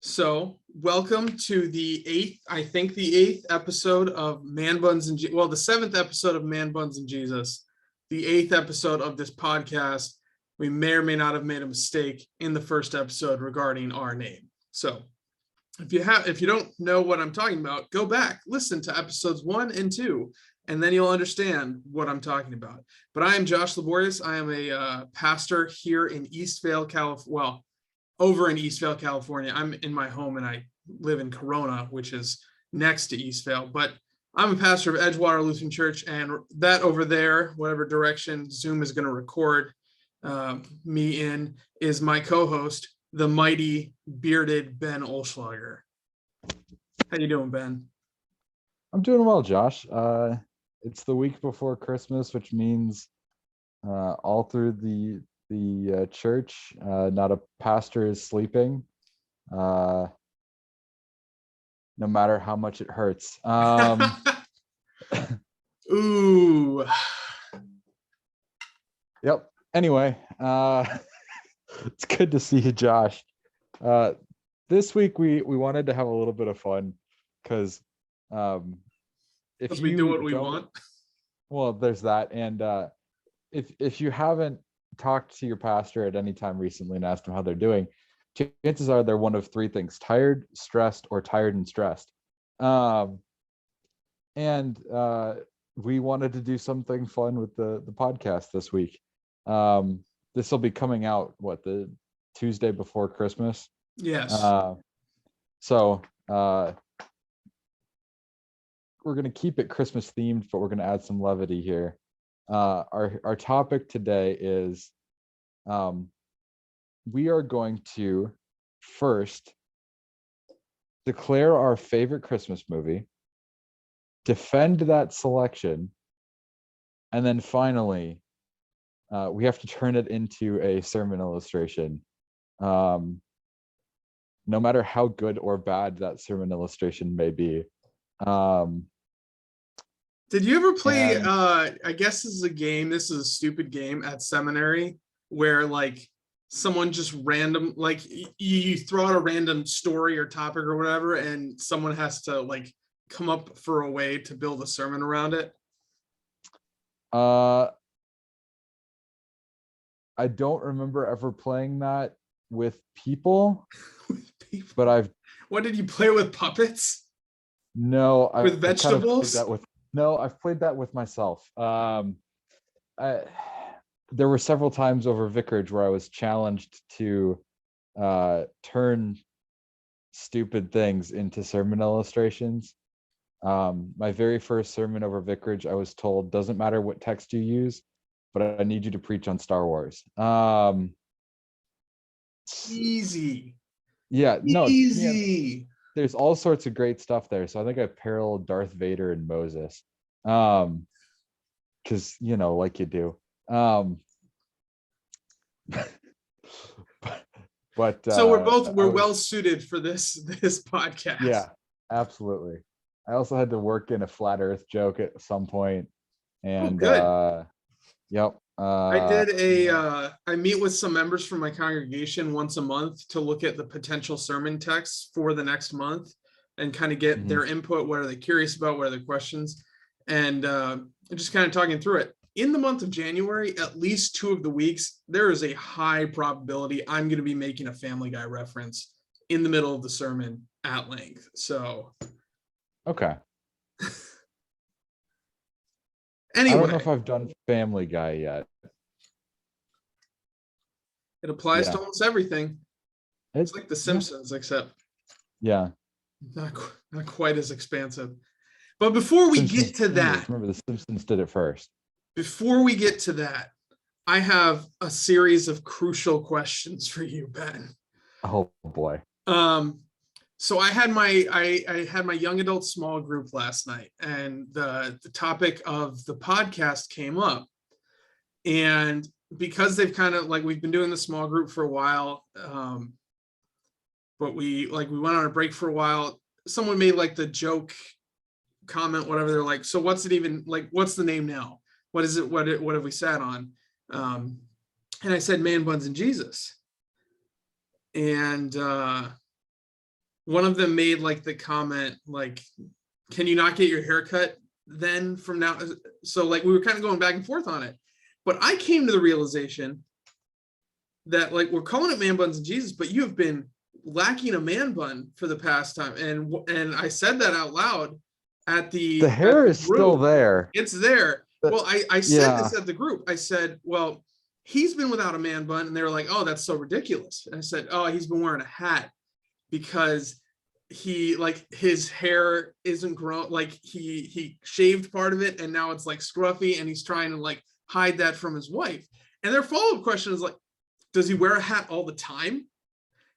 So, welcome to the eighth episode of Man Buns and the seventh episode of Man Buns and Jesus, the eighth episode of this podcast. We may or may not have made a mistake in the first episode regarding our name. So, if you don't know what I'm talking about, go back, listen to episodes 1 and 2, and then you'll understand what I'm talking about. But I am Josh Laborious. I am a pastor here in Eastvale, California. Well, over in Eastvale, California. I'm in my home and I live in Corona, which is next to Eastvale. But I'm a pastor of Edgewater Lutheran Church, and that over there, whatever direction Zoom is going to record me in, is my co-host, the mighty bearded Ben Olschlager. How you doing, Ben? I'm doing well, Josh. It's the week before Christmas, which means all through the church, not a pastor is sleeping, no matter how much it hurts. Ooh. Yep. Anyway, it's good to see you, Josh. This week we wanted to have a little bit of fun because if we do what we want. Well, there's that, and if you haven't talked to your pastor at any time recently and asked them how they're doing, chances are they're one of three things: tired, stressed, or tired and stressed. And we wanted to do something fun with the podcast this week. This will be coming out the Tuesday before Christmas. Yes. So we're going to keep it Christmas themed, but we're going to add some levity here. Our topic today is we are going to first declare our favorite Christmas movie, defend that selection, and then finally we have to turn it into a sermon illustration. No matter how good or bad that sermon illustration may be. Did you ever play, I guess this is a game, this is a stupid game at seminary where like someone just random, like you throw out a random story or topic or whatever, and someone has to like come up for a way to build a sermon around it? I don't remember ever playing that with people. But what did you play with, puppets? No, with vegetables? I've played that with myself. There were several times over vicarage where I was challenged to turn stupid things into sermon illustrations. My very first sermon over vicarage, I was told, doesn't matter what text you use, but I need you to preach on Star Wars. Easy. Yeah, no, easy. There's all sorts of great stuff there. So I think I paralleled Darth Vader and Moses. Because like you do. But so we're well suited for this podcast. Yeah, absolutely. I also had to work in a flat earth joke at some point. And yep. I meet with some members from my congregation once a month to look at the potential sermon texts for the next month and kind of get their input. What are they curious about? What are their questions? And just kind of talking through it. In the month of January, at least 2 of the weeks, there is a high probability I'm going to be making a Family Guy reference in the middle of the sermon at length. So, okay. Anyway, I don't know if I've done Family Guy yet. It applies to almost everything. It's like The Simpsons, except not quite as expansive. But before we get to that, remember The Simpsons did it first. Before we get to that, I have a series of crucial questions for you, Ben. Oh boy. So I had my young adult small group last night, and the topic of the podcast came up. And because they've kind of we've been doing the small group for a while, but we went on a break for a while. Someone made the joke comment, whatever. They're like, so what's it even what's the name now? What is it? What have we sat on? And I said Man Buns and Jesus. And one of them made like the comment, like, can you not get your hair cut then from now? So like we were kind of going back and forth on it. But I came to the realization that like we're calling it man buns and Jesus, but you have been lacking a man bun for the past time. And I said that out loud at The hair is still there. It's there. Well, I said this at the group. I said, well, he's been without a man bun. And they were like, oh, that's so ridiculous. And I said, oh, he's been wearing a hat because he like his hair isn't grown, like he shaved part of it and now it's like scruffy and he's trying to like hide that from his wife. And their follow-up question is like, does he wear a hat all the time?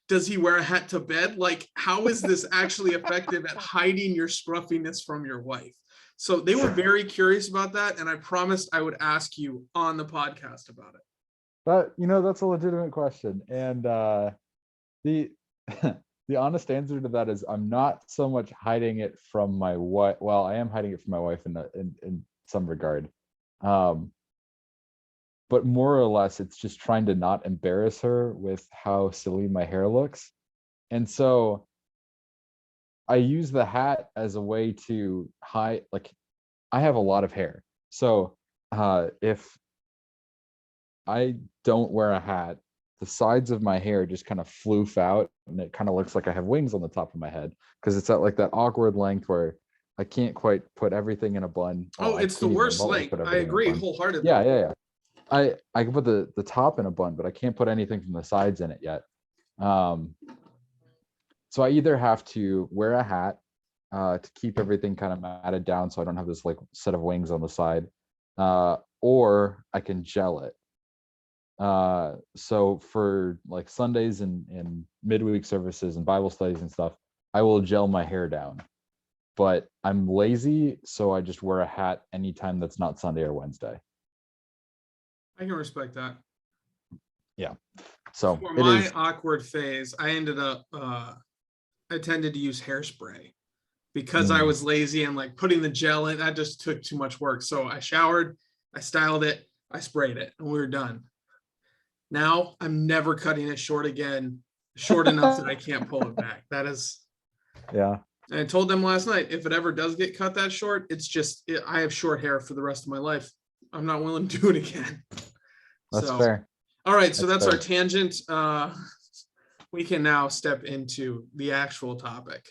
Does he wear a hat to bed? Like, how is this actually effective at hiding your scruffiness from your wife? So they were very curious about that, and I promised I would ask you on the podcast about it. But that's a legitimate question, and the the honest answer to that is I'm not so much hiding it from my wife. Well, I am hiding it from my wife in some regard, but more or less it's just trying to not embarrass her with how silly my hair looks. And so I use the hat as a way to hide, like I have a lot of hair. So if I don't wear a hat, the sides of my hair just kind of floof out and it kind of looks like I have wings on the top of my head because it's at like that awkward length where I can't quite put everything in a bun. Oh, it's the worst length. I agree wholeheartedly. Yeah. I can put the top in a bun, but I can't put anything from the sides in it yet. So I either have to wear a hat to keep everything kind of matted down so I don't have this like set of wings on the side, or I can gel it. So for like Sundays and midweek services and Bible studies and stuff, I will gel my hair down. But I'm lazy, so I just wear a hat anytime that's not Sunday or Wednesday. I can respect that. Yeah. So for my awkward phase, I ended up I tended to use hairspray because I was lazy and like putting the gel in, that just took too much work. So I showered, I styled it, I sprayed it, and we were done. Now I'm never cutting it short again, short enough that I can't pull it back. That is, yeah. And I told them last night, if it ever does get cut that short, it's just, I have short hair for the rest of my life. I'm not willing to do it again. That's fair. All right, so that's our tangent. We can now step into the actual topic.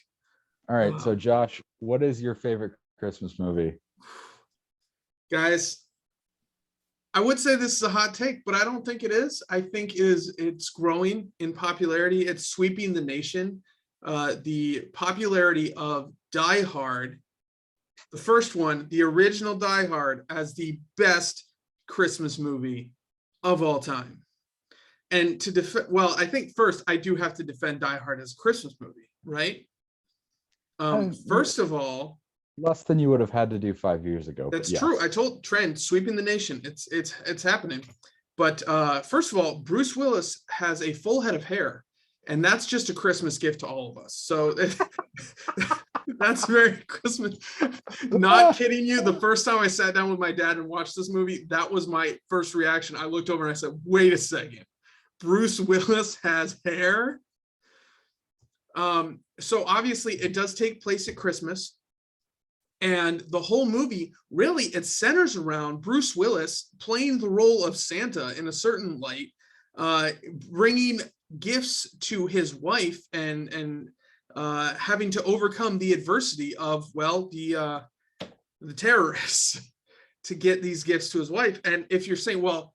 All right, so Josh, what is your favorite Christmas movie? Guys, I would say this is a hot take, but I don't think it is. I think it's growing in popularity. It's sweeping the nation. The popularity of Die Hard, the first one, the original Die Hard, as the best Christmas movie of all time. And to defend, well, I think first I do have to defend Die Hard as a Christmas movie, right? First of all, less than you would have had to do 5 years ago. That's true. I told trend sweeping the nation. It's happening. But first of all, Bruce Willis has a full head of hair, and that's just a Christmas gift to all of us. So that's very Christmas. Not kidding you. The first time I sat down with my dad and watched this movie, that was my first reaction. I looked over and I said, wait a second. Bruce Willis has hair. So obviously it does take place at Christmas. And the whole movie, really, it centers around Bruce Willis playing the role of Santa in a certain light, bringing gifts to his wife and having to overcome the adversity of, well, the terrorists to get these gifts to his wife. And if you're saying, well,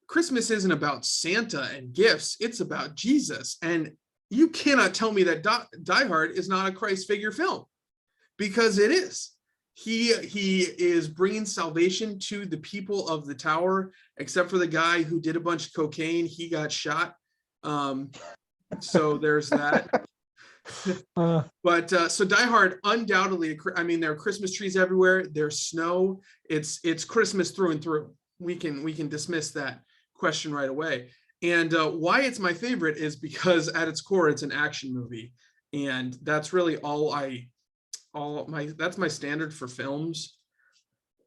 Christmas isn't about Santa and gifts, it's about Jesus. And you cannot tell me that Die Hard is not a Christ figure film, because it is. He is bringing salvation to the people of the tower, except for the guy who did a bunch of cocaine. He got shot. So there's that. But so Die Hard, undoubtedly, I mean, there are Christmas trees everywhere. There's snow. It's Christmas through and through. We can dismiss that question right away. And why it's my favorite is because at its core, it's an action movie, and that's really that's my standard for films.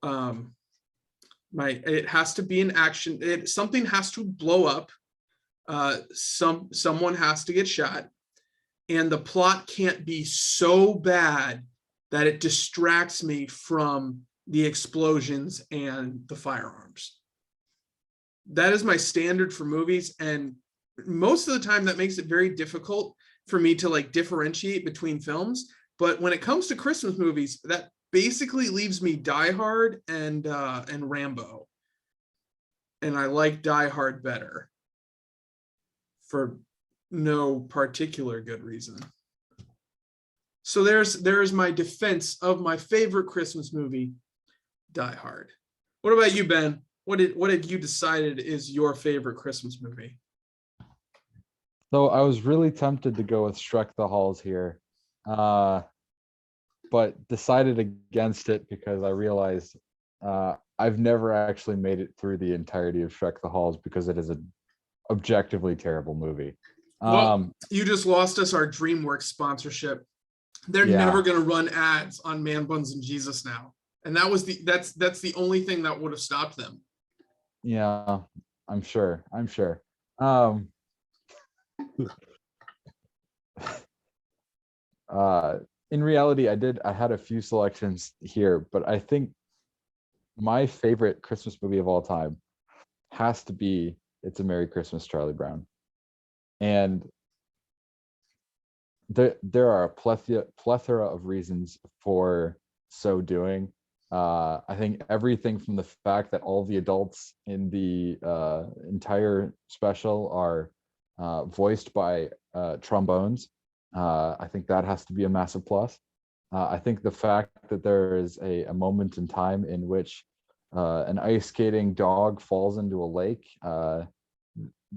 It has to be an action. Something has to blow up. Someone has to get shot. and the plot can't be so bad that it distracts me from the explosions and the firearms. That is my standard for movies, and most of the time that makes it very difficult for me to like differentiate between films. But when it comes to Christmas movies, that basically leaves me Die Hard and Rambo. And I like Die Hard better for no particular good reason. So there's my defense of my favorite Christmas movie, Die Hard. What about you, Ben? What have you decided is your favorite Christmas movie? So I was really tempted to go with Shrek the Halls here, but decided against it because I realized I've never actually made it through the entirety of Shrek the Halls because it is an objectively terrible movie. Well, you just lost us our DreamWorks sponsorship. They're never going to run ads on Man Buns and Jesus now, and that's the only thing that would have stopped them. Yeah, I'm sure. In reality, I had a few selections here, but I think my favorite Christmas movie of all time has to be It's a Merry Christmas, Charlie Brown. And there are a plethora of reasons for so doing. I think everything from the fact that all the adults in the entire special are voiced by trombones. I think that has to be a massive plus. I think the fact that there is a moment in time in which an ice skating dog falls into a lake,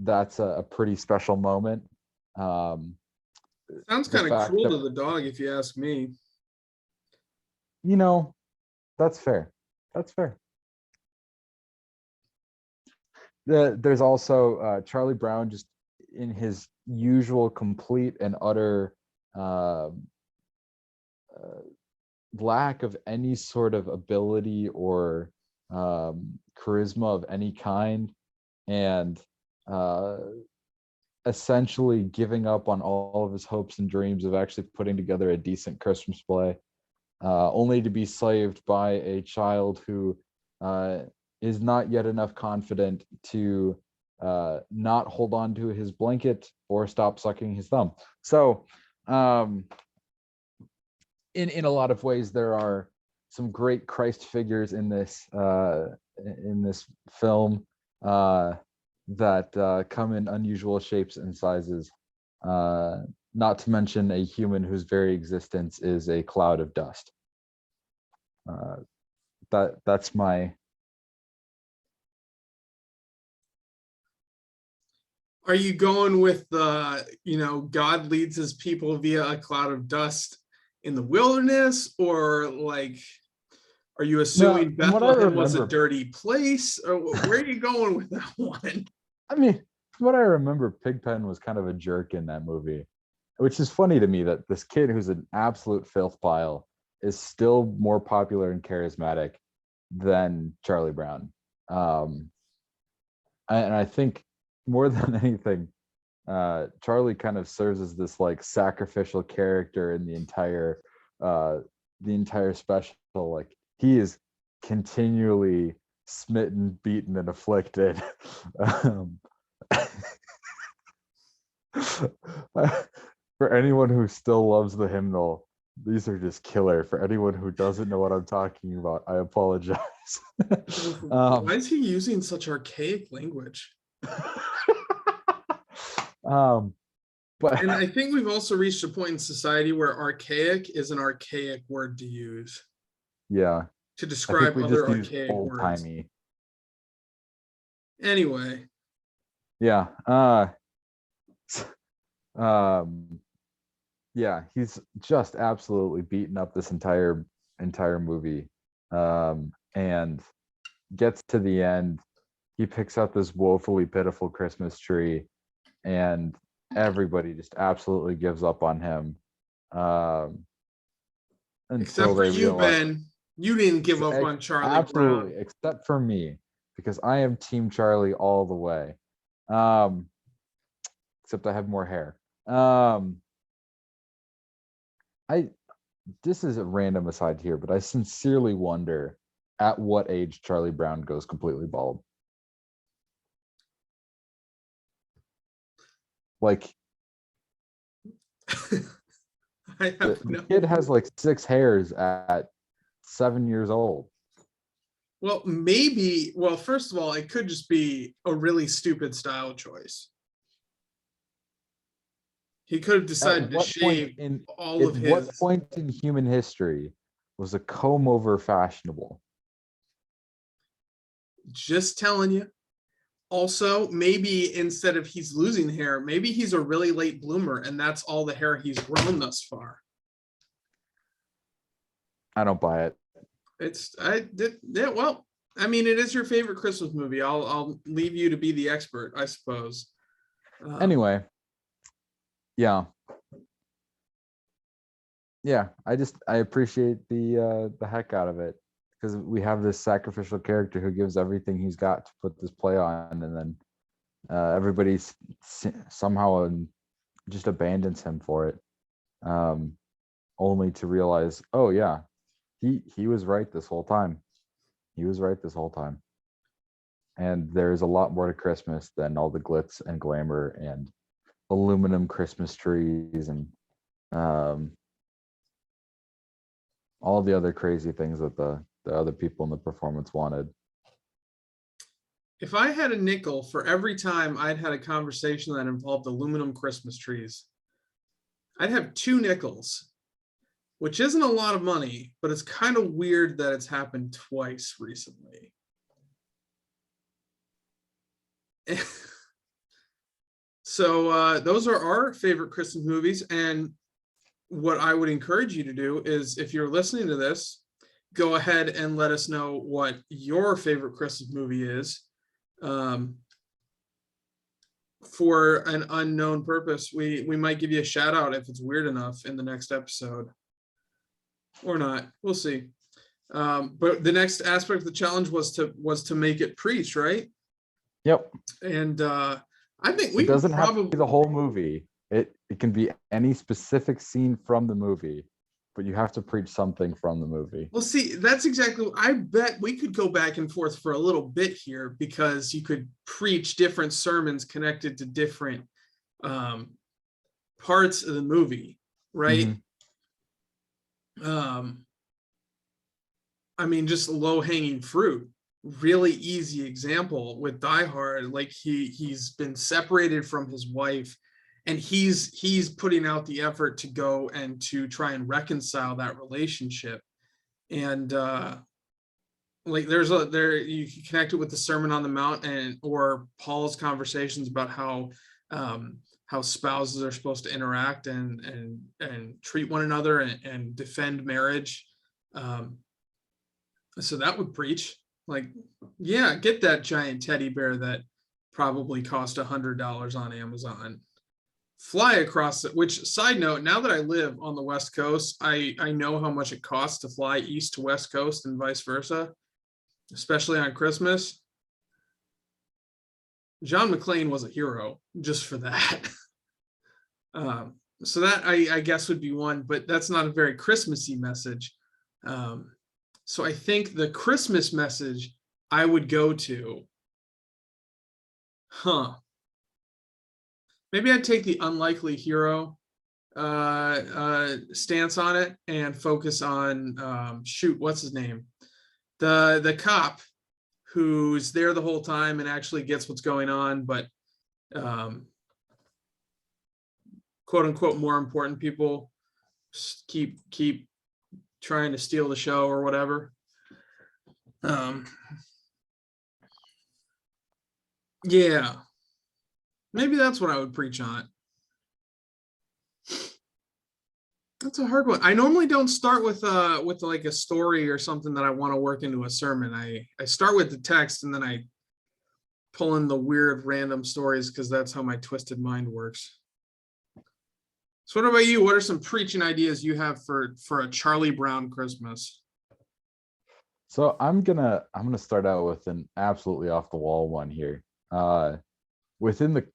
that's a pretty special moment. Sounds kind of cruel to the dog, if you ask me. That's fair. There's also Charlie Brown, just in his usual complete and utter lack of any sort of ability or charisma of any kind, and essentially giving up on all of his hopes and dreams of actually putting together a decent Christmas play, only to be slaved by a child who is not yet enough confident to not hold on to his blanket or stop sucking his thumb. So in a lot of ways, there are some great Christ figures in this film that come in unusual shapes and sizes, not to mention a human whose very existence is a cloud of dust. That's my... Are you going with God leads his people via a cloud of dust in the wilderness, or like, are you assuming Bethlehem was a dirty place, or where are you going with that one? I mean, from what I remember, Pigpen was kind of a jerk in that movie, which is funny to me that this kid who's an absolute filth pile is still more popular and charismatic than Charlie Brown. And I think more than anything, Charlie kind of serves as this like sacrificial character in the entire special. Like, he is continually smitten, beaten, and afflicted. For anyone who still loves the hymnal, these are just killer. For anyone who doesn't know what I'm talking about, I apologize. Why is he using such archaic language? But and I think we've also reached a point in society where archaic is an archaic word to use. Yeah. To describe other archaic words. Old-timey. Anyway. Yeah. Yeah, he's just absolutely beaten up this entire movie. And gets to the end, he picks up this woefully pitiful Christmas tree, and everybody just absolutely gives up on him. Except for you, Ben. You didn't give up on Charlie absolutely, Brown. Except for me, because I am Team Charlie all the way. Except I have more hair. I this is a random aside here, but I sincerely wonder at what age Charlie Brown goes completely bald. Like I the, have the no. kid has like 6 hairs at 7 years old. Well, maybe. Well, first of all, it could just be a really stupid style choice. He could have At decided to what point shave in all at of what his. point in human history was a comb over fashionable? Just telling you. Also, maybe instead of he's losing hair, maybe he's a really late bloomer, and that's all the hair he's grown thus far. I don't buy it. It's I did yeah. Well, I mean, it is your favorite Christmas movie. I'll leave you to be the expert, I suppose. Anyway, yeah. Yeah, I appreciate the heck out of it because we have this sacrificial character who gives everything he's got to put this play on, and then everybody's somehow just abandons him for it, only to realize, oh yeah, he was right this whole time. He was right this whole time. And there's a lot more to Christmas than all the glitz and glamour and aluminum Christmas trees and all the other crazy things that the other people in the performance wanted. If I had a nickel for every time I'd had a conversation that involved aluminum Christmas trees, I'd have 2 nickels, which isn't a lot of money, but it's kind of weird that it's happened twice recently. So those are our favorite Christmas movies. And what I would encourage you to do is, if you're listening to this, go ahead and let us know what your favorite Christmas movie is. For an unknown purpose, we might give you a shout out if it's weird enough in the next episode, or not. We'll see. But the next aspect of the challenge was to make it preach, right? Yep. And I think we It could doesn't have to probably be the whole movie. It can be any specific scene from the movie, but you have to preach something from the movie. Well, see, that's exactly what I bet we could go back and forth for a little bit here, because you could preach different sermons connected to different parts of the movie, right? I mean, just low hanging fruit. Really easy example with Die Hard. Like he's been separated from his wife, and he's putting out the effort to go and to try and reconcile that relationship. And like there you can connect it with the Sermon on the Mount, and or Paul's conversations about how spouses are supposed to interact and treat one another and defend marriage. So that would preach. Like, yeah, get that giant teddy bear that probably cost $100 on Amazon. Fly across it. Which, side note, now that I live on the West Coast, I know how much it costs to fly east to West Coast and vice versa, especially on Christmas. John McClane was a hero just for that. So that I guess would be one, but that's not a very Christmassy message. So I think the Christmas message I would go to, maybe I'd take the unlikely hero stance on it and focus on shoot, what's his name? The cop who's there the whole time and actually gets what's going on, but quote unquote more important people keep trying to steal the show or whatever. Yeah, maybe that's what I would preach on. That's a hard one. I normally don't start with like a story or something that I want to work into a sermon. I start with the text and then I pull in the weird random stories because that's how my twisted mind works. So what about you? What are some preaching ideas you have for a Charlie Brown Christmas? So I'm gonna start out with an absolutely off the wall one here. Within the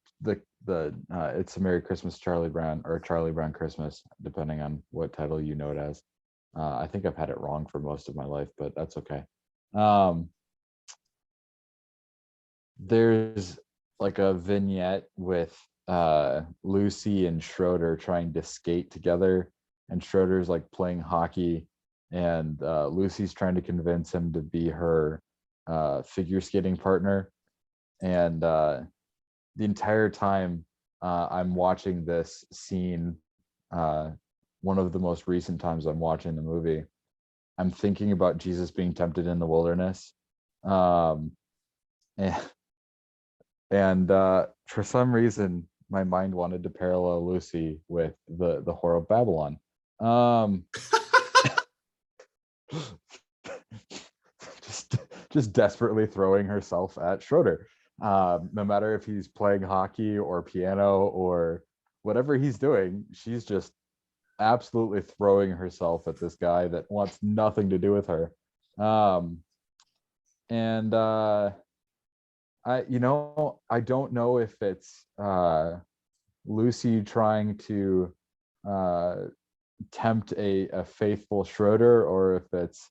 It's a Merry Christmas Charlie Brown, or Charlie Brown Christmas, depending on what title you know it as. I think I've had it wrong for most of my life, but that's okay. There's like a vignette with Lucy and Schroeder trying to skate together, and Schroeder's like playing hockey, and Lucy's trying to convince him to be her figure skating partner. And the entire time I'm watching this scene, one of the most recent times I'm watching the movie, I'm thinking about Jesus being tempted in the wilderness. And for some reason, my mind wanted to parallel Lucy with the Whore of Babylon. Just desperately throwing herself at Schroeder. No matter if he's playing hockey or piano or whatever he's doing, she's just absolutely throwing herself at this guy that wants nothing to do with her. I don't know if it's Lucy trying to tempt a faithful Schroeder, or if it's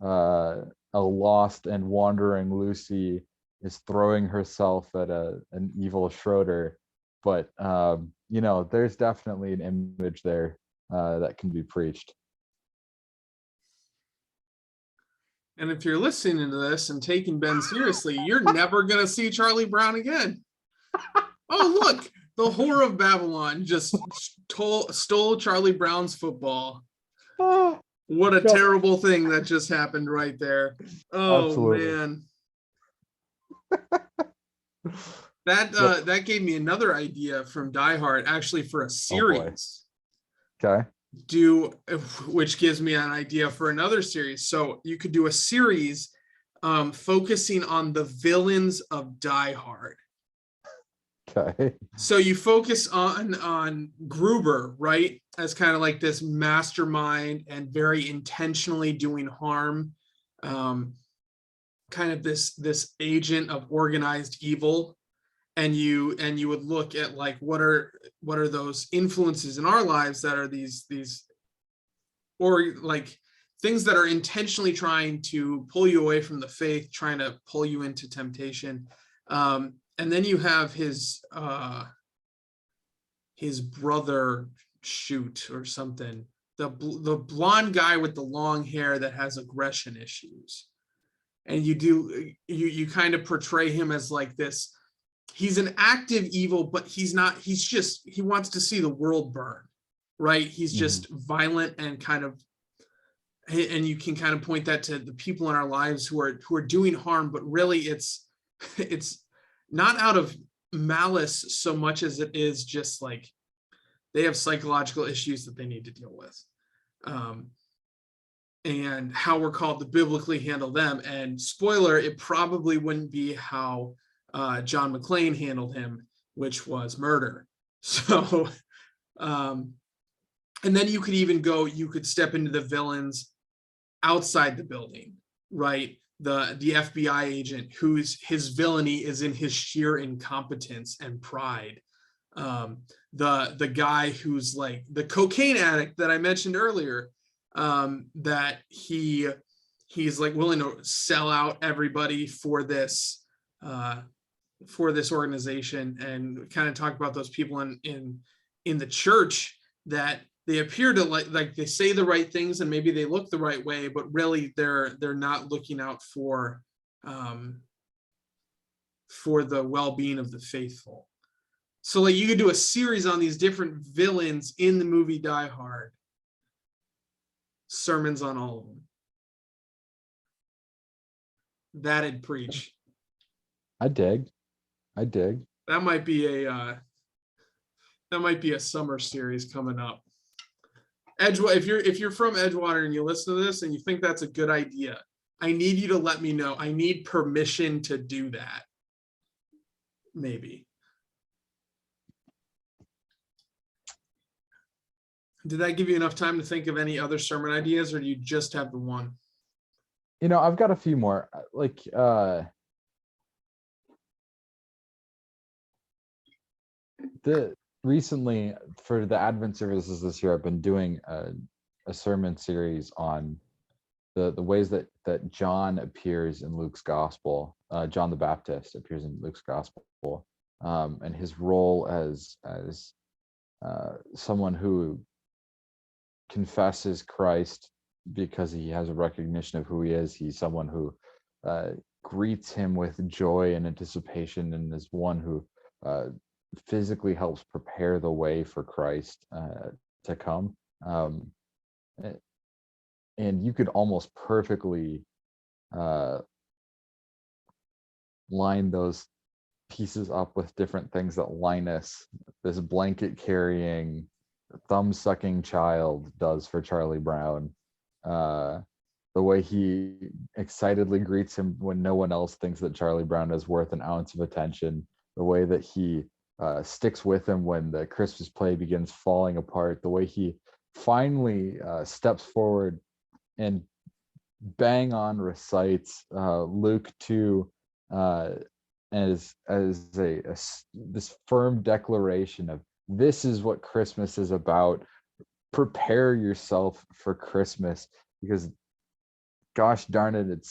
a lost and wandering Lucy is throwing herself at an evil Schroeder. But there's definitely an image there that can be preached. And if you're listening to this and taking Ben seriously, you're never going to see Charlie Brown again. Oh, look, the Whore of Babylon just stole Charlie Brown's football. What a terrible thing that just happened right there. Oh, absolutely. Man. That gave me another idea from Die Hard, actually, for a series. Okay. Which gives me an idea for another series. So you could do a series focusing on the villains of Die Hard. Okay. So you focus on Gruber, right, as kind of like this mastermind and very intentionally doing harm, kind of this agent of organized evil. And you would look at like what are those influences in our lives that are these or like things that are intentionally trying to pull you away from the faith, trying to pull you into temptation. And then you have his brother shoot or something, the blonde guy with the long hair that has aggression issues, and you kind of portray him as like this. He's an active evil, but he's not. He wants to see the world burn, right? He's just violent and kind of, and you can kind of point that to the people in our lives who are doing harm, but really it's not out of malice so much as it is just like they have psychological issues that they need to deal with, and how we're called to biblically handle them. And spoiler, it probably wouldn't be how John McClane handled him, which was murder. So, and then you could step into the villains outside the building, right? The FBI agent his villainy is in his sheer incompetence and pride. The guy who's like the cocaine addict that I mentioned earlier, that he's like willing to sell out everybody for this organization, and kind of talk about those people in the church that they appear to like they say the right things and maybe they look the right way, but really they're not looking out for the well-being of the faithful. So like you could do a series on these different villains in the movie Die Hard, sermons on all of them. That'd preach. I dig. That might be a summer series coming up. If you're from Edgewater and you listen to this and you think that's a good idea, I need you to let me know. I need permission to do that. Maybe. Did that give you enough time to think of any other sermon ideas, or do you just have the one? I've got a few more. Like the recently for the Advent services this year, I've been doing a sermon series on the ways that John appears in Luke's gospel. John the Baptist appears in Luke's gospel, and his role as someone who confesses Christ because he has a recognition of who he is. He's someone who greets him with joy and anticipation, and is one who physically helps prepare the way for Christ to come. And you could almost perfectly line those pieces up with different things that Linus, this blanket carrying, thumb sucking child, does for Charlie Brown. The way he excitedly greets him when no one else thinks that Charlie Brown is worth an ounce of attention. The way that he sticks with him when the Christmas play begins falling apart. The way he finally steps forward and bang on recites Luke 2 as this firm declaration of, this is what Christmas is about. Prepare yourself for Christmas, because gosh darn it,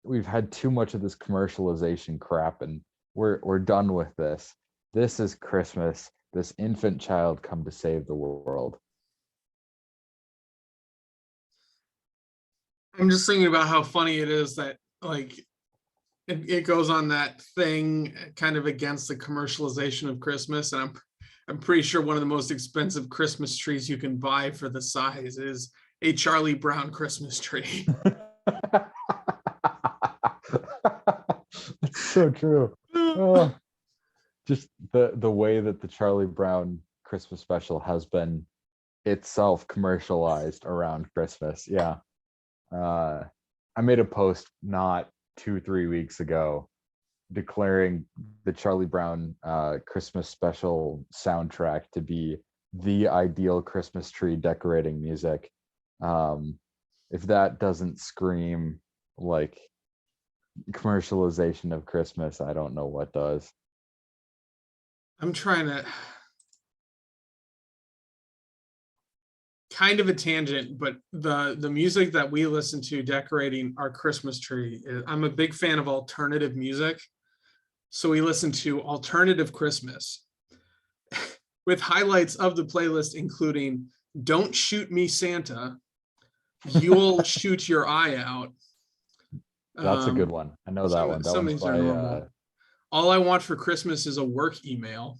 we've had too much of this commercialization crap, and we're done with this. This is Christmas. This infant child come to save the world. I'm just thinking about how funny it is that like it goes on that thing kind of against the commercialization of Christmas, and I'm pretty sure one of the most expensive Christmas trees you can buy for the size is a Charlie Brown Christmas tree. It's so true. Oh, just the way that the Charlie Brown Christmas special has been itself commercialized around Christmas. Yeah. I made a post not 2-3 weeks ago declaring the Charlie Brown Christmas special soundtrack to be the ideal Christmas tree decorating music. If that doesn't scream like commercialization of Christmas, I don't know what does. I'm trying to, kind of a tangent, but the music that we listen to decorating our Christmas tree, I'm a big fan of alternative music. So we listen to Alternative Christmas with highlights of the playlist, including Don't Shoot Me Santa, You'll Shoot Your Eye Out. That's a good one. I know that one. That one's by All I Want for Christmas is a Work Email.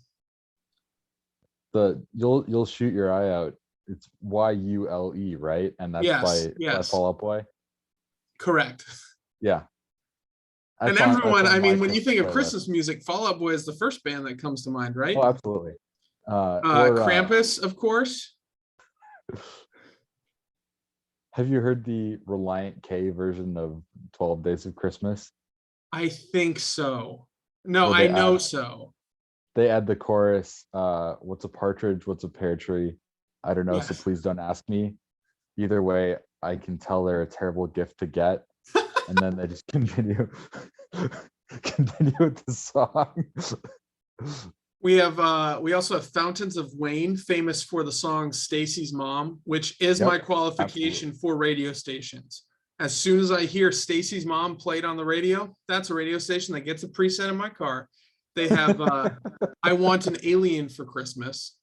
The You'll Shoot Your Eye Out. It's YULE, right? And that's by Fall Out Boy. Correct. Yeah. And everyone, I mean, when you think of Christmas music, Fall Out Boy is the first band that comes to mind, right? Oh, absolutely. Krampus, of course. Have you heard the Reliant K version of 12 Days of Christmas? I think so. No, I know so. They add the chorus, what's a partridge, what's a pear tree? I don't know, yes. So please don't ask me. Either way, I can tell they're a terrible gift to get. And then they just continue with the song. We also have Fountains of Wayne, famous for the song Stacy's Mom, which is my qualification for radio stations. As soon as I hear Stacy's Mom played on the radio, that's a radio station that gets a preset in my car. They have I Want an Alien for Christmas.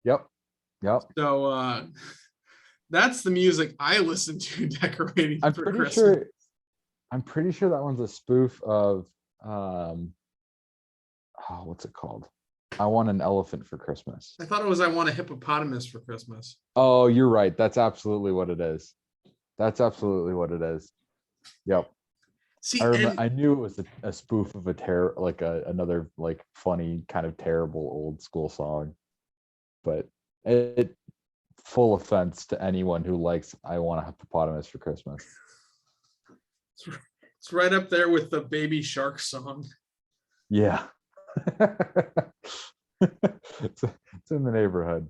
Yep. So that's the music I listen to decorating for Christmas. I'm pretty sure that one's a spoof of what's it called? I Want an Elephant for Christmas. I thought it was I Want a Hippopotamus for Christmas. Oh, you're right. That's absolutely what it is. Yep. See, I knew it was a spoof of another like funny kind of terrible old school song, but it full offense to anyone who likes I Want a Hippopotamus for Christmas. It's right up there with the Baby Shark song. Yeah. it's in the neighborhood.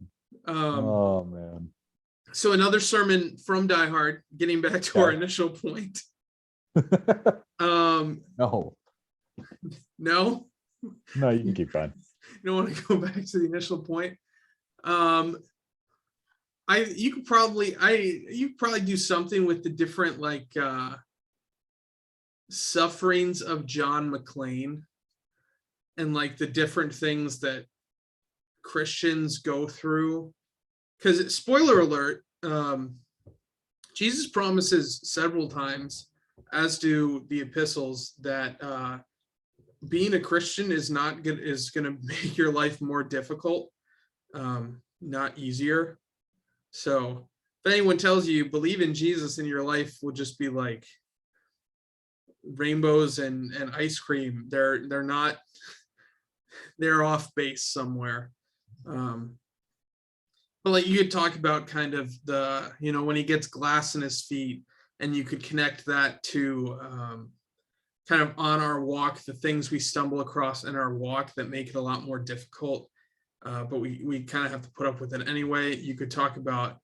Oh man. So another sermon from Die Hard, getting back to our initial point. No, you can keep going. You don't want to go back to the initial point. You could probably do something with the different like sufferings of John McClane and like the different things that Christians go through. Because spoiler alert, Jesus promises several times, as do the epistles, that being a Christian is going to make your life more difficult, not easier. So if anyone tells you believe in Jesus and your life will just be like rainbows and ice cream, they're not, they're off base somewhere. But like you could talk about kind of the, when he gets glass in his feet, and you could connect that to kind of on our walk, the things we stumble across in our walk that make it a lot more difficult. But we kind of have to put up with it anyway. You could talk about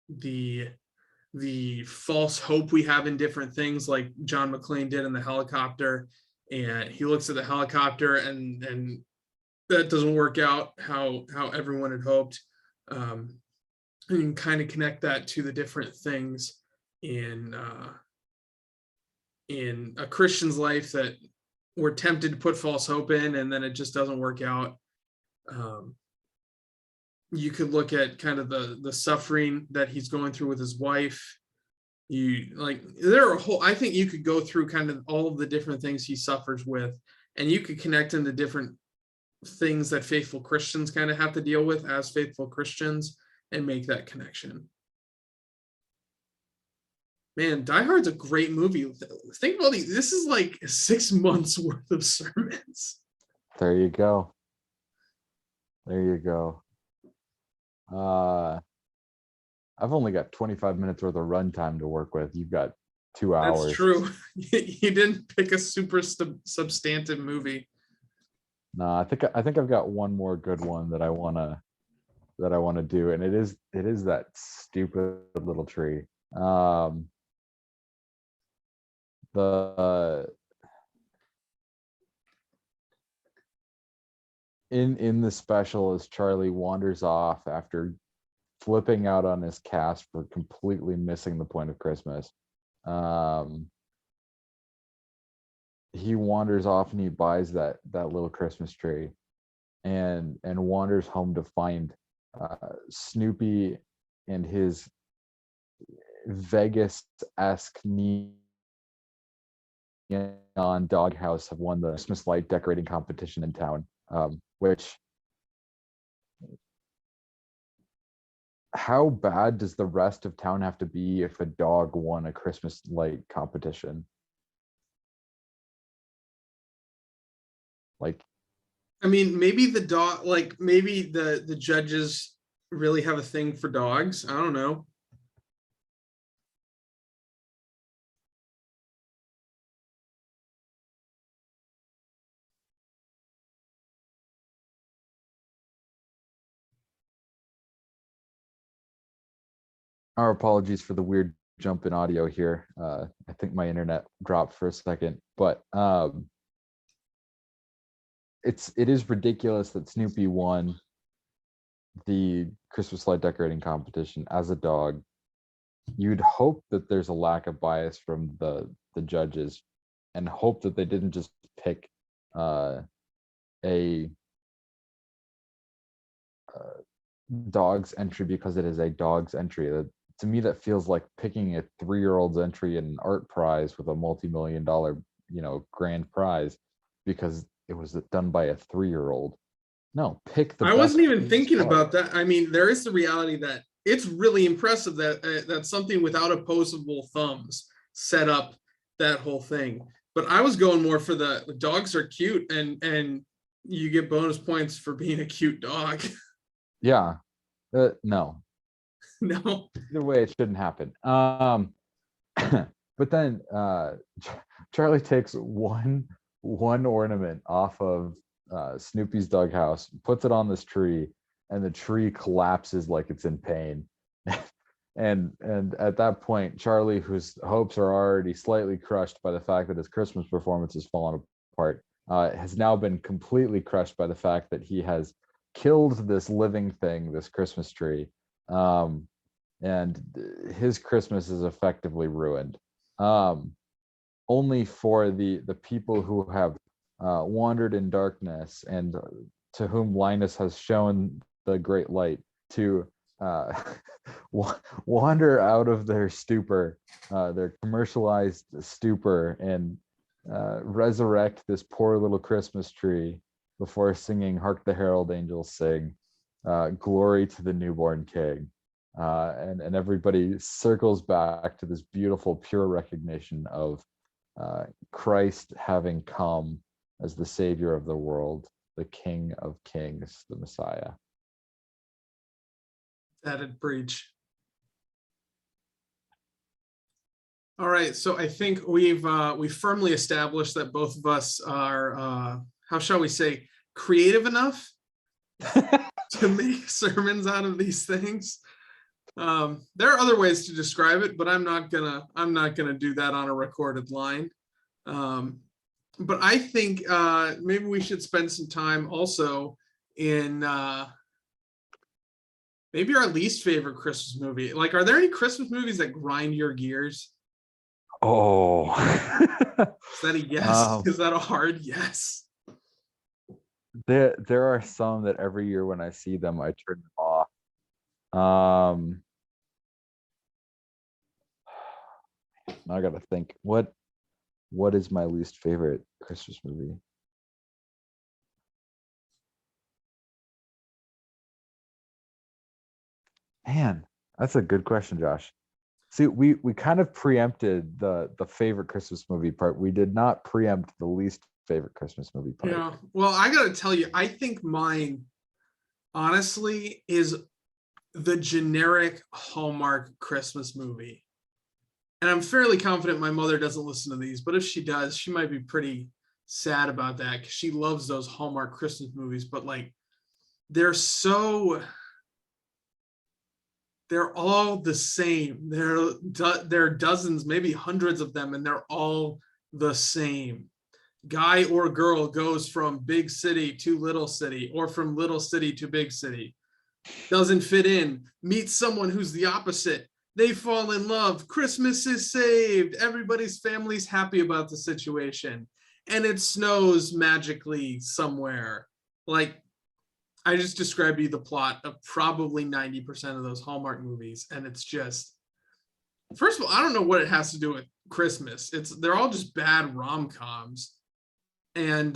the false hope we have in different things, like John McClane did in the helicopter, and he looks at the helicopter and that doesn't work out how everyone had hoped. And you can kind of connect that to the different things in a Christian's life that we're tempted to put false hope in, and then it just doesn't work out. You could look at kind of the suffering that he's going through with his wife. I think you could go through kind of all of the different things he suffers with, and you could connect into different things that faithful Christians kind of have to deal with as faithful Christians and make that connection. Man, Die Hard's a great movie. Think about these. This is like 6 months worth of sermons. There you go. I've only got 25 minutes worth of runtime to work with. You've got 2 hours. That's true. You didn't pick a super substantive movie. No, I think I've got one more good one that I wanna do, and it is that stupid little tree. In the special, as Charlie wanders off after flipping out on his cast for completely missing the point of Christmas, he wanders off and he buys that little Christmas tree, and wanders home to find Snoopy and his Vegas-esque neon doghouse have won the Christmas light decorating competition in town. Which, how bad does the rest of town have to be if a dog won a Christmas light competition? Like, I mean, maybe the dog, like maybe the judges really have a thing for dogs. I don't know. our apologies for the weird jump in audio here. I think my internet dropped for a second, but it is ridiculous that Snoopy won the Christmas light decorating competition as a dog. You'd hope that there's a lack of bias from the judges, and hope that they didn't just pick a dog's entry because it is a dog's entry. To me, that feels like picking a 3-year-old's entry in an art prize with a multi-million-dollar, grand prize because it was done by a 3-year-old. No, pick the. I wasn't even thinking about that. I mean, there is the reality that it's really impressive that that something without opposable thumbs set up that whole thing. But I was going more for the dogs are cute, and you get bonus points for being a cute dog. Yeah. No. No. Either way, it shouldn't happen. But then Charlie takes one ornament off of Snoopy's doghouse, puts it on this tree, and the tree collapses like it's in pain. and at that point, Charlie, whose hopes are already slightly crushed by the fact that his Christmas performance has fallen apart, has now been completely crushed by the fact that he has killed this living thing, this Christmas tree, and his Christmas is effectively ruined. Only for the people who have wandered in darkness and to whom Linus has shown the great light to wander out of their stupor, their commercialized stupor, and resurrect this poor little Christmas tree before singing "Hark the Herald Angels Sing," "Glory to the Newborn King," and everybody circles back to this beautiful, pure recognition of Christ having come as the Savior of the world, the King of Kings, the Messiah. Added breach. All right, so I think we've firmly established that both of us are how shall we say, creative enough to make sermons out of these things. There are other ways to describe it, but I'm not gonna do that on a recorded line. But I think maybe we should spend some time also in maybe our least favorite Christmas movie. Like, are there any Christmas movies that grind your gears? Oh, Is that a yes? Is that a hard yes? there are some that every year when I see them, I turn them off. Now I gotta think. What is my least favorite Christmas movie? Man, that's a good question, Josh. See, we kind of preempted the favorite Christmas movie part. We did not preempt the least favorite Christmas movie part. Yeah. Well, I gotta tell you, I think mine, honestly, is the generic Hallmark Christmas movie. And I'm fairly confident my mother doesn't listen to these, but if she does, she might be pretty sad about that because she loves those Hallmark Christmas movies. But like, they're all the same. There are dozens, maybe hundreds of them, and they're all the same. Guy or girl goes from big city to little city, or from little city to big city. Doesn't fit in. Meets someone who's the opposite. They fall in love. Christmas is saved. Everybody's family's happy about the situation. And it snows magically somewhere. Like, I just described to you the plot of probably 90% of those Hallmark movies. And it's just, first of all, I don't know what it has to do with Christmas. They're all just bad rom-coms. And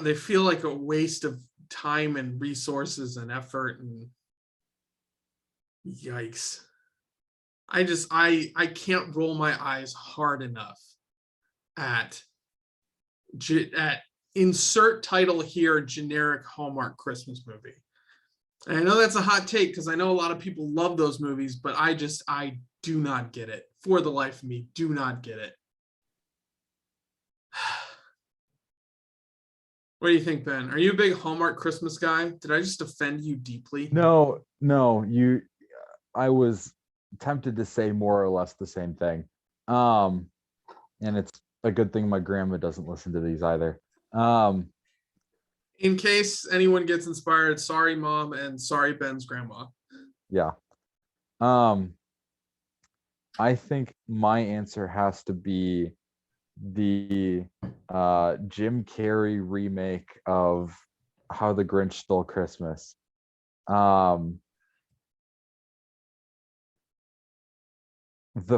they feel like a waste of time and resources and effort, and yikes. I can't roll my eyes hard enough at insert title here, generic Hallmark Christmas movie. And I know that's a hot take because I know a lot of people love those movies, but I do not get it. For the life of me, do not get it. What do you think, Ben? Are you a big Hallmark Christmas guy? Did I just offend you deeply? No, I was tempted to say more or less the same thing. And it's a good thing my grandma doesn't listen to these either. In case anyone gets inspired, sorry, Mom, and sorry, Ben's grandma. Yeah. I think my answer has to be the Jim Carrey remake of How the Grinch Stole Christmas. The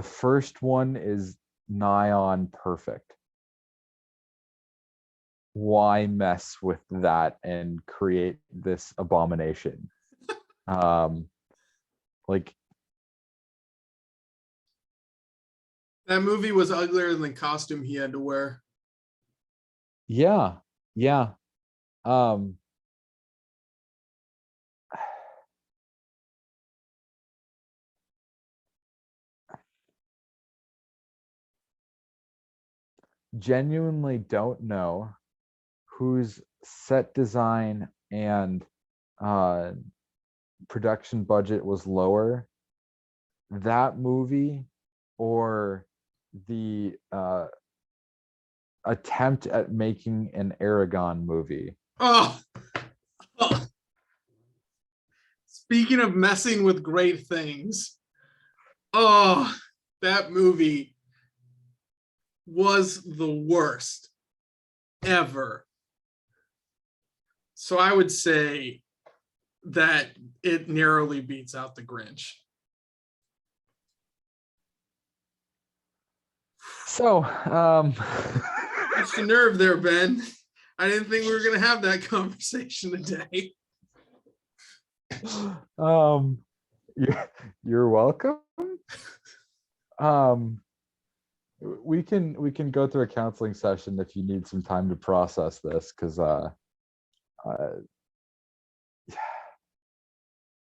first one is nigh on perfect. Why mess with that and create this abomination? Like, that movie was uglier than the costume he had to wear. yeah. Genuinely don't know whose set design and production budget was lower, that movie or the attempt at making an Aragon movie. Oh, oh. Speaking of messing with great things, oh, that movie was the worst ever. So I would say that it narrowly beats out the Grinch. So, That's the nerve there, Ben. I didn't think we were going to have that conversation today. You're welcome. We can go through a counseling session if you need some time to process this, because I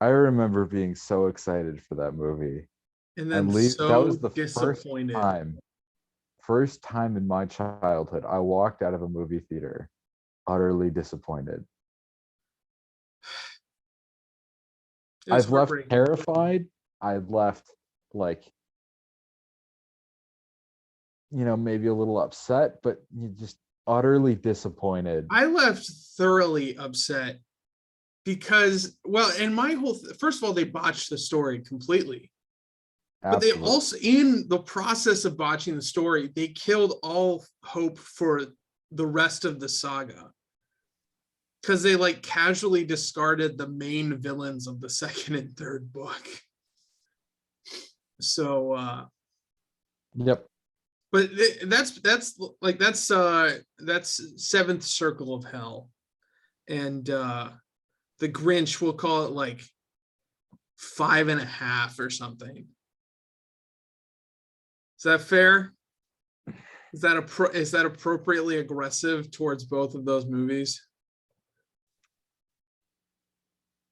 remember being so excited for that movie, And then that was the disappointed. first time in my childhood I walked out of a movie theater utterly disappointed. I've left terrified. I've left like, maybe a little upset, but you just utterly disappointed. I left thoroughly upset because, well, and my whole, first of all, they botched the story completely. But Absolutely. they also, in the process of botching the story, they killed all hope for the rest of the saga. Because they like casually discarded the main villains of the second and third book. So Yep. But that's Seventh Circle of Hell. And the Grinch, we'll call it like 5.5 or something. Is that fair? Is that appropriately aggressive towards both of those movies?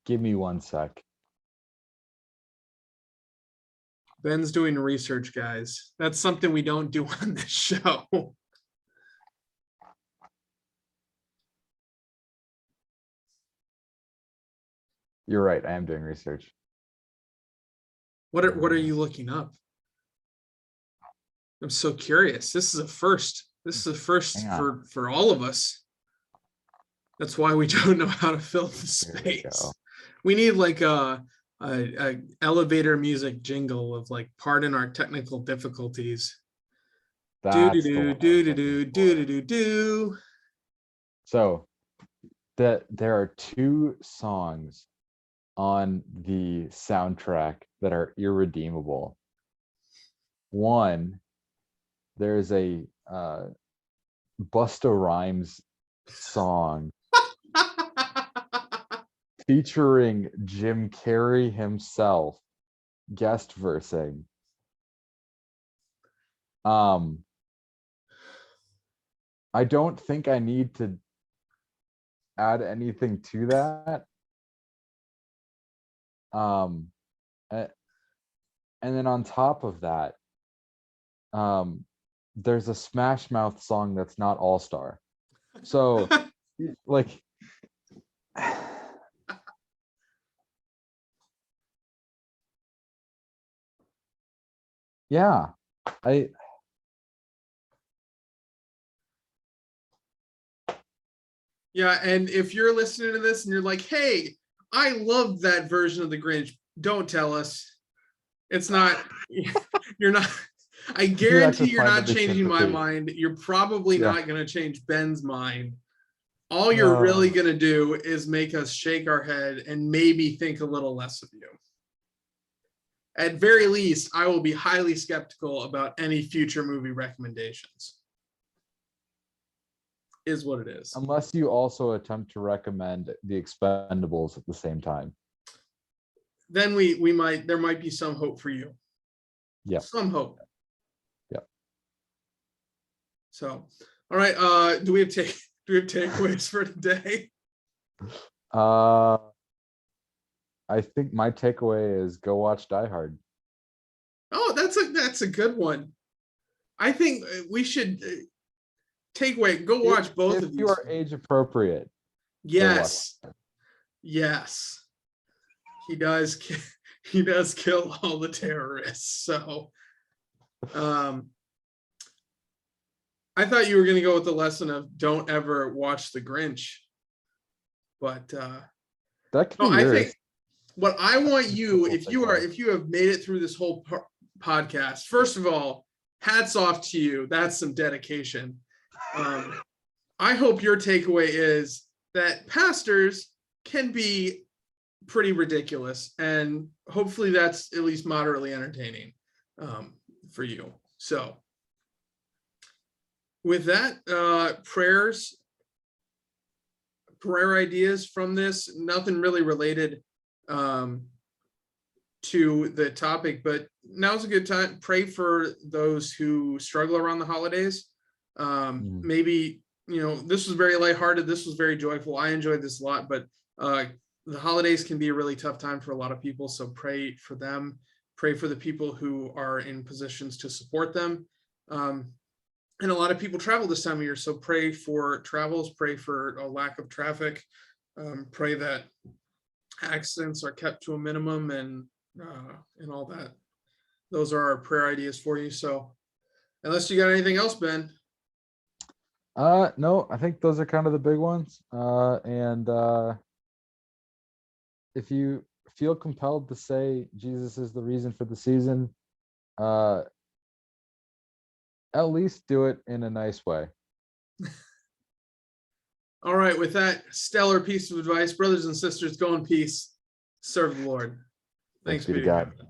Give me 1 sec. Ben's doing research, guys. That's something we don't do on this show. You're right. I am doing research. What are you looking up? I'm so curious. This is a first. This is a first for all of us. That's why we don't know how to fill the space. We need like a elevator music jingle of like, pardon our technical difficulties. Do. So that there are 2 songs on the soundtrack that are irredeemable. One, there's a Busta Rhymes song featuring Jim Carrey himself guest versing. I don't think I need to add anything to that. And then on top of that, there's a Smash Mouth song that's not All Star. So like, yeah, yeah, and if you're listening to this and you're like, hey, I love that version of the Grinch, don't tell us. It's not, you're not, I guarantee you're not changing my mind. You're probably not going to change Ben's mind. All you're really going to do is make us shake our head and maybe think a little less of you. At very least, I will be highly skeptical about any future movie recommendations. Is what it is. Unless you also attempt to recommend The Expendables at the same time. Then there might be some hope for you. Yeah. Some hope. Yeah. So, all right. Do we have takeaways for today? I think my takeaway is go watch Die Hard. Oh, that's a good one. I think we should go watch both of these. If you are age appropriate. Yes. Yes. He does kill all the terrorists. So I thought you were going to go with the lesson of don't ever watch the Grinch, but That could no, be I yours. think what I want you, Cool if you have made it through this whole podcast, first of all, hats off to you. That's some dedication. I hope your takeaway is that pastors can be pretty ridiculous, and hopefully that's at least moderately entertaining for you. So with that, prayer ideas from this, nothing really related to the topic, but now's a good time. Pray for those who struggle around the holidays. Maybe, this was very lighthearted. This was very joyful. I enjoyed this a lot, but the holidays can be a really tough time for a lot of people. So pray for them. Pray for the people who are in positions to support them. And a lot of people travel this time of year. So pray for travels, pray for a lack of traffic, pray that accidents are kept to a minimum, and all that. Those are our prayer ideas for you. So unless you got anything else, Ben. No, I think those are kind of the big ones. And if you feel compelled to say Jesus is the reason for the season, at least do it in a nice way. All right, with that stellar piece of advice, brothers and sisters, go in peace, serve the Lord. Thanks be be to to God. God.